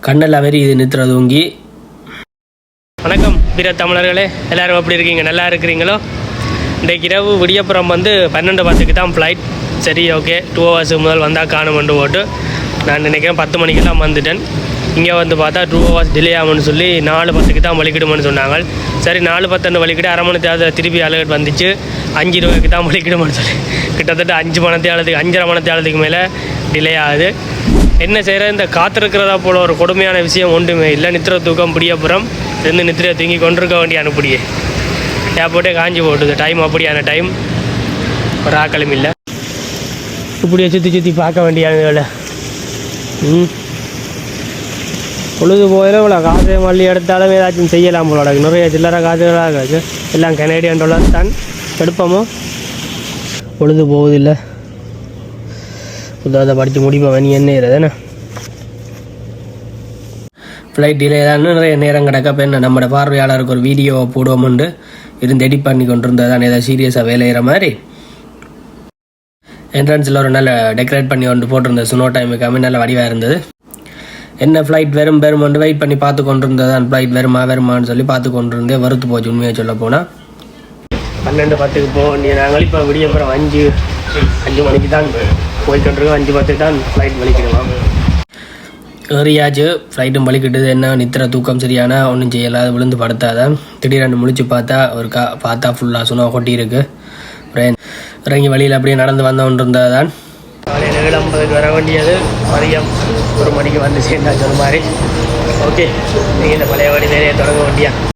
கண்ணெல்லாம் வெறி இது நித்திர தூங்கி. வணக்கம் பிற தமிழர்களே, எல்லோரும் எப்படி இருக்கீங்க? நல்லா இருக்கிறீங்களோ? இன்றைக்கு இரவு விடியப்புறம் 12:10 தான் ஃப்ளைட். சரி, ஓகே, 2 hours முதல் வந்தால் காணுமென்று போட்டு நான் நினைக்கிறேன் 10 மணிக்கெல்லாம் வந்துட்டேன். இங்கே பார்த்தா 2 hours டிலே ஆகும்னு சொல்லி 4:10 தான் வலிக்கிடுமென்னு சொன்னாங்க. சரி, 4:10 வலிக்கிட்டு அரை மணி தேவை திருப்பி அலர்ட் வந்துச்சு. 5:20 தான் வலிக்கிடுமென்னு சொல்லி கிட்டத்தட்ட 5:30 மணி மேலே டிலே ஆகுது. என்ன செய்கிற, இந்த காத்திருக்கிறதா போல் ஒரு கொடுமையான விஷயம் ஒன்றுமே இல்லை. நித்திர தூக்கம் பிடியப்புறம் இருந்து நித்திரையை தூங்கி கொண்டிருக்க வேண்டிய அனுப்பிடியே ஏர்போர்ட்டே காஞ்சி போட்டுது. டைம் அப்படியான டைம், ஒரு ஆக்களும் இல்லை. இப்படியே சுற்றி பார்க்க வேண்டிய வேலை. பொழுது போயிடும். இவ்வளோ காசு மல்லி எடுத்தாலும் ஏதாச்சும் செய்யலாம் போல. நிறைய சில்லறை காசுகளாக இருக்குது. எல்லாம் கனேடியன் டாலர் தான் எடுப்போமோ. பொழுது போகுதில்லை. புத்தகத்தை படித்து முடிப்போம். நீ என்ன ஏறதுண்ணே ஃப்ளைட் டிலே தான் நிறைய நேரம் கிடக்க. இப்போ என்ன நம்மளோட பார்வையாளருக்கு ஒரு வீடியோவை போடுவோம்ண்டு இருந்து எடிட் பண்ணி கொண்டு இருந்தது தான். ஏதாவது சீரியஸாக வேலையிற மாதிரி என்ட்ரன்ஸில் ஒரு நல்ல டெக்கரேட் பண்ணி கொண்டு போட்டிருந்தது. சுனோ டைமுக்காக நல்ல வடிவாக இருந்தது. என்ன ஃப்ளைட் வெறும் வெயிட் பண்ணி பார்த்து கொண்டு இருந்தது தான். ஃப்ளைட் வருமானு சொல்லி பார்த்து கொண்டு இருந்தே வறுத்து போச்சு. உண்மையாக சொல்ல போனால் 12:10 போக வேண்டிய நாங்கள் இப்போ விடியப்புறம் 5 மணிக்கு தான் போய்கிட்டுருக்கோம். 5:10 தான் ஃப்ளைட் வலிக்கிடுவோம். ஏறியாச்சு, ஃப்ளைட்டும் வலிக்கிட்டது. என்ன நித்திர தூக்கம் சரியான ஒன்றும் செய்யலாத, விழுந்து படுத்தாதான். திடீரென்று முழிச்சு பார்த்தா பார்த்தா ஃபுல்லாக சுனோ கொட்டி இருக்கு. அப்புறம் இறங்கி வழியில் அப்படியே நடந்து வந்தவன் இருந்தது தான். காலையில் 7:50 வர வேண்டியது மதியம் 1 மணிக்கு வந்து சேர்ந்தா சொன்ன மாதிரி. ஓகே, நீங்கள் இந்த பழைய வழி வேலையை தொடங்க வேண்டியா?